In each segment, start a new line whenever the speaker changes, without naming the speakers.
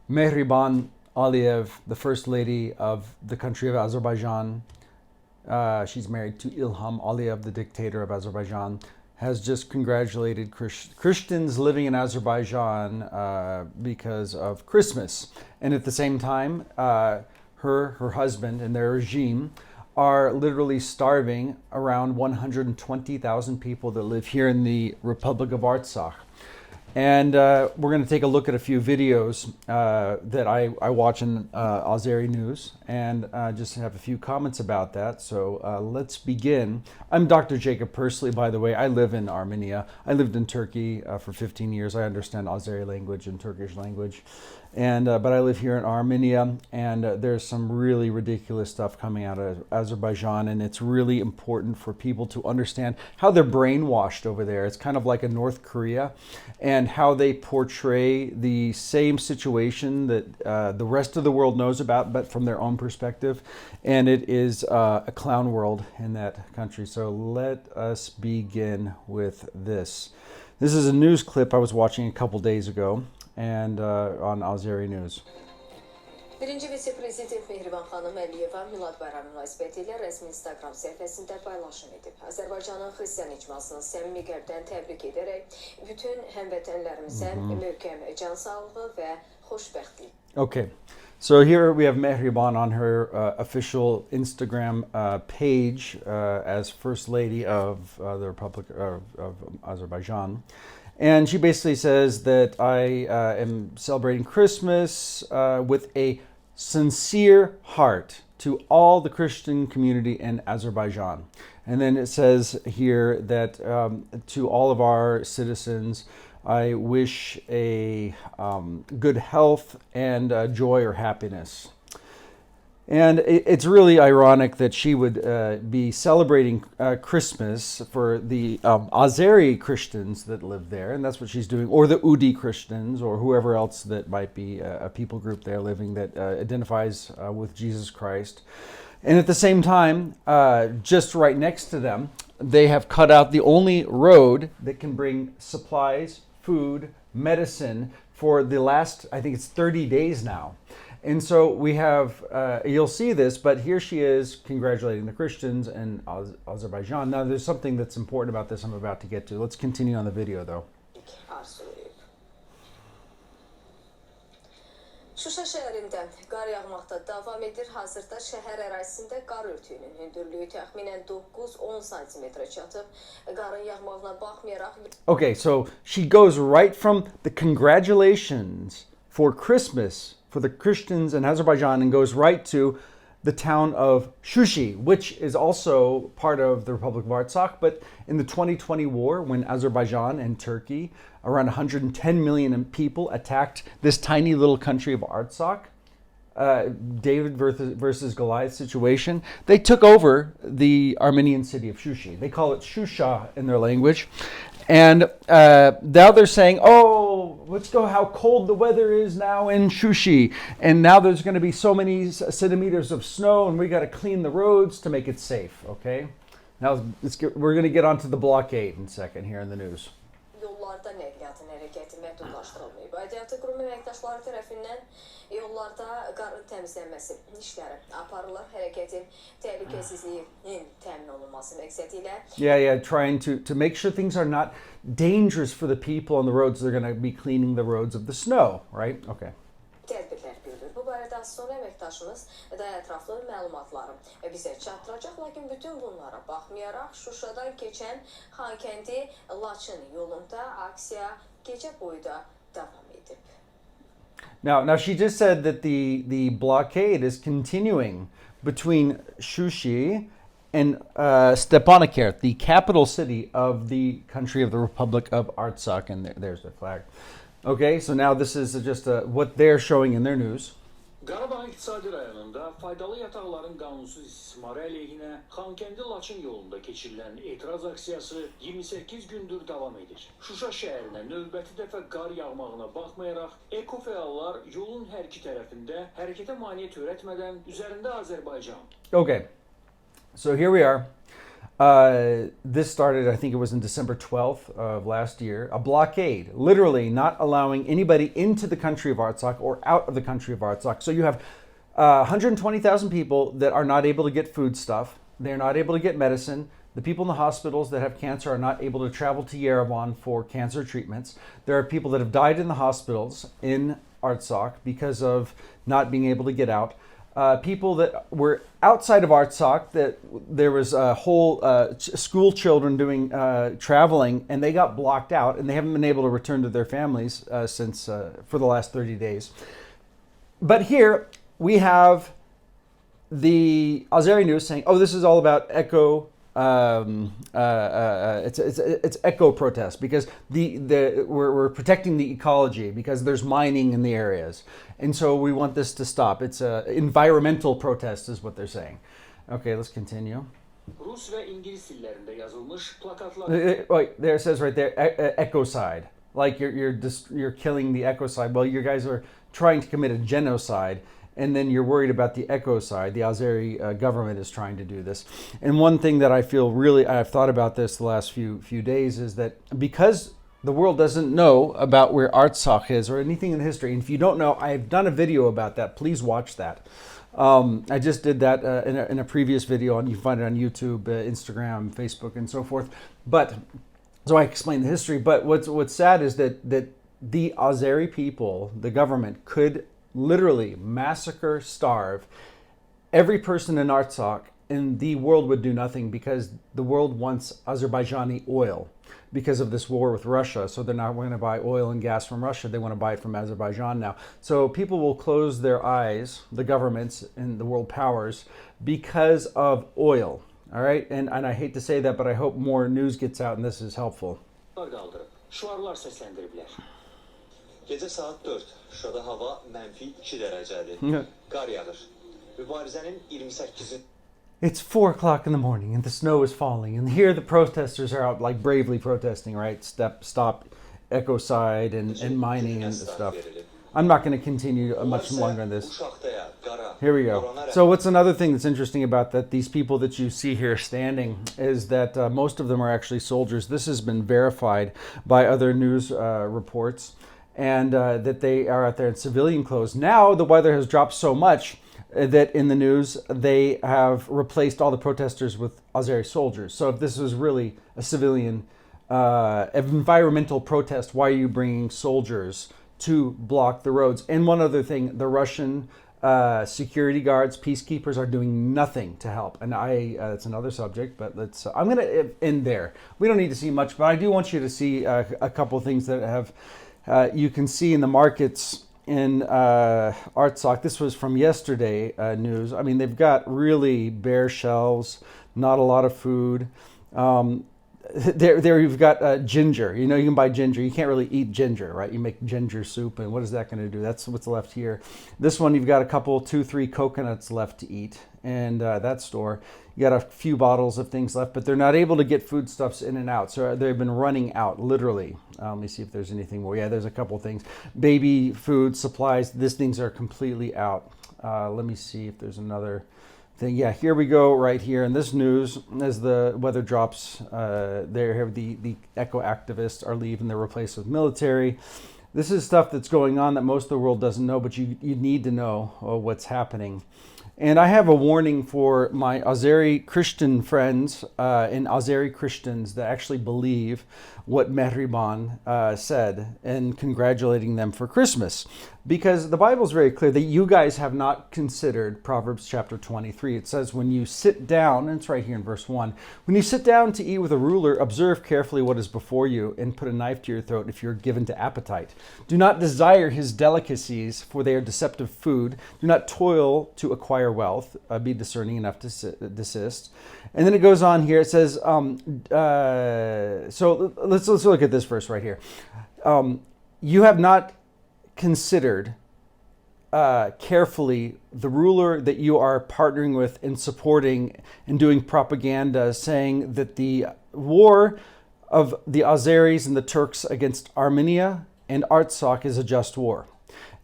Mehriban Aliyev, the First Lady of the country of Azerbaijan, she's married to Ilham Aliyev, the dictator of Azerbaijan, has just congratulated Christians living in Azerbaijan because of Christmas. And at the same time, her husband and their regime are literally starving around 120,000 people that live here in the Republic of Artsakh. And we're going to take a look at a few videos that I watch in Azeri news and just have a few comments about that. So let's begin. I'm Dr. Jacob Persley, by the way. I live in Armenia. I lived in Turkey for 15 years. I understand Azeri language and Turkish language. And but I live here in Armenia, and there's some really ridiculous stuff coming out of Azerbaijan, and it's really important for people to understand how they're brainwashed over there. It's kind of like a North Korea, and how they portray the same situation that the rest of the world knows about, but from their own perspective. And it is a clown world in that country. So let us begin with this. This is a news clip I was watching a couple days ago, and on Azeri News.
Birinci vitse-prezident Mehriban Aliyeva Milad bayramı münasibətilə rəsmi Instagram səhifəsində paylaşım edib. Azərbaycanın xristian icmasını səmimi qəlbdən təbrik edərək bütün həmvətənlərimizə möhkəm can sağlığı və xoşbəxtlik.
Okay. So here we have Mehriban on her official Instagram page as First Lady of the Republic of Azerbaijan. And she basically says that I am celebrating Christmas with a sincere heart to all the Christian community in Azerbaijan. And then it says here that to all of our citizens, I wish a good health and joy or happiness. And it's really ironic that she would be celebrating Christmas for the Azeri Christians that live there, and that's what she's doing, or the Udi Christians, or whoever else that might be a people group there living that identifies with Jesus Christ. And at the same time, just right next to them, they have cut out the only road that can bring supplies, food, medicine for the last, I think it's 30 days now. And so we have, you'll see this, but here she is congratulating the Christians in Azerbaijan. Now there's something that's important about this I'm about to get to. Let's continue on the video though.
Şuşa şəhərində qar yağmaqda davam edir. Hazırda şəhər ərazisində qar örtüyünün hündürlüyü təxminən 9-10 santimetrə çatıb. Qarın yağmağına baxmayaraq...
Okay, so she goes right from the congratulations for Christmas for the Christians in Azerbaijan and goes right to the town of Sushi, which is also part of the Republic of Artsakh. But in the 2020 war, when Azerbaijan and Turkey, around 110 million people, attacked this tiny little country of Artsakh, David versus Goliath situation, they took over the Armenian city of Sushi. They call it Shusha in their language. And now they're saying, oh, let's go how cold the weather is now in Sushi. And now there's going to be so many centimeters of snow, and we got to clean the roads to make it safe, okay? Now we're going to get onto the blockade in a second here in the news.
Yollarda nəqliyyatın hərəkəti məhdudlaşdırılmayıb. Aidiyyatı qurum əməkdaşları tərəfindən yollarda qarın təmizlənməsi işləri aparılır. Hərəkətin təhlükəsizliyinin təmin olunması məqsədilə.
Yeah, trying to make sure things are not dangerous for the people on the roads. They're going to be cleaning the roads of the snow, right? Okay.
Tədbirlər görülür. Bu barədə az sonra əməkdaşımız daha ətraflı məlumatları bizə çatdıracaq. Lakin bütün bunlara baxmayaraq Şuşadan keçən Xankəndi-Laçın yolunda aksiya gecə boyu da davam edib.
Now she just said that the blockade is continuing between Sushi and Stepanakert, the capital city of the country of the Republic of Artsakh, and there's their flag. Okay, so now this is just what they're showing in their news.
Qarabağ İqtisadi rayonunda faydalı yataqların qanunsuz istismarı əleyhinə Xankəndi-Laçın yolunda keçirilən etiraz aksiyası 28 gündür davam edir. Şuşa şəhərinə növbəti dəfə qar yağmağına baxmayaraq, ekofəallar yolun hər iki tərəfində hərəkətə maneə törətmədən üzərində Azərbaycan.
Okay, so here we are. This started, I think it was in December 12th of last year, a blockade, literally not allowing anybody into the country of Artsakh or out of the country of Artsakh. So you have 120,000 people that are not able to get food stuff. They're not able to get medicine. The people in the hospitals that have cancer are not able to travel to Yerevan for cancer treatments. There are people that have died in the hospitals in Artsakh because of not being able to get out. People that were outside of Artsakh, that there was a whole school children doing traveling, and they got blocked out, and they haven't been able to return to their families since for the last 30 days. But here we have the Azeri news saying, "Oh, this is all about eco." It's eco protest because we're protecting the ecology because there's mining in the areas, and so we want this to stop. It's a environmental protest, is what they're saying. Okay, let's continue.
Rus ve İngiliz dillerinde yazılmış plakatlar.
Wait, there it says right there, ecocide. Like you're killing the ecocide. Well, you guys are trying to commit a genocide. And then you're worried about the ecocide. The Azeri government is trying to do this. And one thing that I feel really, I've thought about this the last few days, is that because the world doesn't know about where Artsakh is or anything in history, and if you don't know, I've done a video about that. Please watch that. I just did that in a previous video, and you can find it on YouTube, Instagram, Facebook, and so forth. But so I explained the history. But what's sad is that the Azeri people, the government, could literally massacre, starve every person in Artsakh, and the world would do nothing because the world wants Azerbaijani oil because of this war with Russia. So they're not going to buy oil and gas from Russia. They want to buy it from Azerbaijan now. So people will close their eyes, the governments and the world powers, because of oil. All right. And I hate to say that, but I hope more news gets out and this is helpful.
Şuarlar seslendiriblər.
Gecə saat 4. Şurada hava -2 dərəcədir. Qar yağır. Mübarizənin 28-ci.
It's 4 o'clock in the morning and the snow is falling. And here the protesters are out like bravely protesting, right? Stop ecocide and mining and stuff. I'm not going to continue much longer on this. Here we go. So what's another thing that's interesting about that these people that you see here standing is that most of them are actually soldiers. This has been verified by other news reports. And that they are out there in civilian clothes. Now the weather has dropped so much that in the news they have replaced all the protesters with Azeri soldiers. So if this was really a civilian environmental protest, why are you bringing soldiers to block the roads? And one other thing, the Russian security guards, peacekeepers are doing nothing to help. And it's another subject, but I'm going to end there. We don't need to see much, but I do want you to see a couple things that have. You can see in the markets in Artsakh, this was from yesterday news. I mean, they've got really bare shelves, not a lot of food. There you've got ginger. You know, you can buy ginger. You can't really eat ginger, right? You make ginger soup, and what is that going to do? That's what's left here. This one, you've got a couple, 2-3 coconuts left to eat. And that store, you got a few bottles of things left, but they're not able to get foodstuffs in and out. So they've been running out, literally. Let me see if there's anything more. Yeah, there's a couple things. Baby food, supplies, these things are completely out. Let me see if there's another thing. Yeah, here we go right here in this news. As the weather drops, the eco activists are leaving. They're replaced with military. This is stuff that's going on that most of the world doesn't know, but you need to know what's happening. And I have a warning for my Azeri Christian friends and Azeri Christians that actually believe what Mehriban said, and congratulating them for Christmas. Because the Bible is very clear that you guys have not considered Proverbs chapter 23. It says, when you sit down, and it's right here in verse 1, when you sit down to eat with a ruler, observe carefully what is before you and put a knife to your throat if you're given to appetite. Do not desire his delicacies, for they are deceptive food. Do not toil to acquire wealth. Be discerning enough to desist. And then it goes on here. It says, so let's look at this verse right here. You have not considered carefully the ruler that you are partnering with and supporting and doing propaganda saying that the war of the Azeris and the Turks against Armenia and Artsakh is a just war.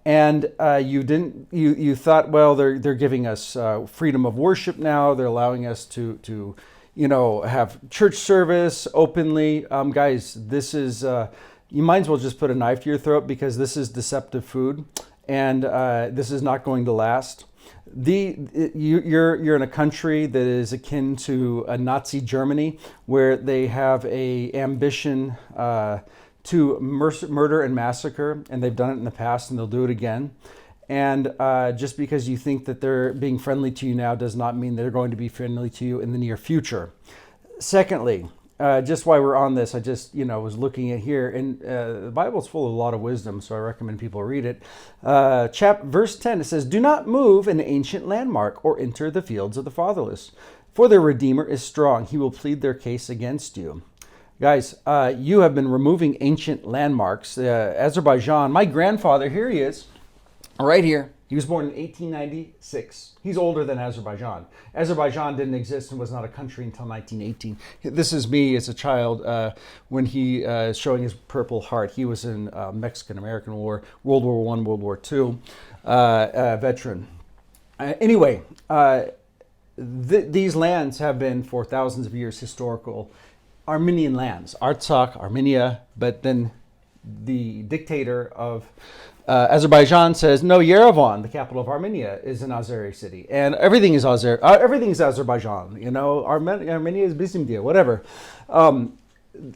And you thought, well, they're giving us freedom of worship now. They're allowing us to have church service openly. Guys, this is, you might as well just put a knife to your throat, because this is deceptive food, and this is not going to last. You're in a country that is akin to a Nazi Germany, where they have a ambition to murder and massacre, and they've done it in the past, and they'll do it again. And just because you think that they're being friendly to you now does not mean they're going to be friendly to you in the near future. Secondly, just while we're on this, I just was looking at here, and the Bible's full of a lot of wisdom, so I recommend people read it. Verse 10, it says, "Do not move an ancient landmark or enter the fields of the fatherless, for their Redeemer is strong. He will plead their case against you." Guys, you have been removing ancient landmarks. Azerbaijan, my grandfather, here he is, right here. He was born in 1896. He's older than Azerbaijan. Azerbaijan didn't exist and was not a country until 1918. This is me as a child when he is showing his Purple Heart. He was in Mexican-American War, World War I, World War II veteran. Anyway, these lands have been for thousands of years historical Armenian lands. Artsakh, Armenia, but then the dictator of Azerbaijan says, no, Yerevan, the capital of Armenia, is an Azeri city, and everything is everything is Azerbaijan. Armenia is Bizimdia, whatever.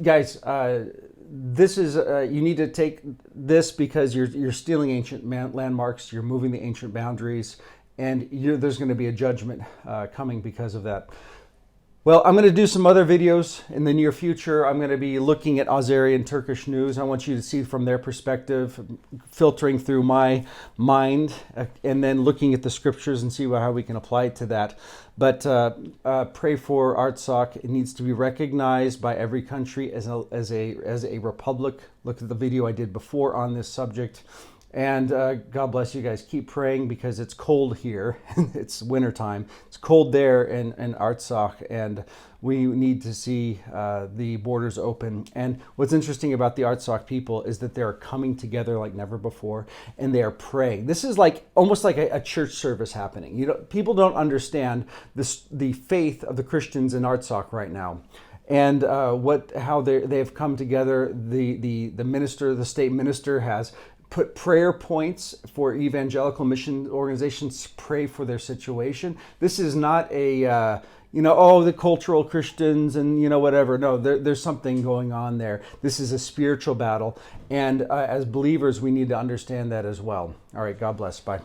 Guys, this is you need to take this, because you're stealing ancient landmarks, you're moving the ancient boundaries, and there's going to be a judgment coming because of that. Well, I'm going to do some other videos in the near future. I'm going to be looking at Azeri and Turkish news. I want you to see from their perspective, filtering through my mind, and then looking at the scriptures and see how we can apply it to that. But pray for Artsakh. It needs to be recognized by every country as a republic. Look at the video I did before on this subject. And God bless you guys. Keep praying, because it's cold here. It's wintertime. It's cold there in Artsakh, and we need to see the borders open. And what's interesting about the Artsakh people is that they're coming together like never before, and they are praying. This is almost like a church service happening. People don't understand the faith of the Christians in Artsakh right now. And how they've come together. The state minister has put prayer points for evangelical mission organizations to pray for their situation. This is not the cultural Christians and whatever. No, there's something going on there. This is a spiritual battle, and as believers, we need to understand that as well. All right, God bless. Bye.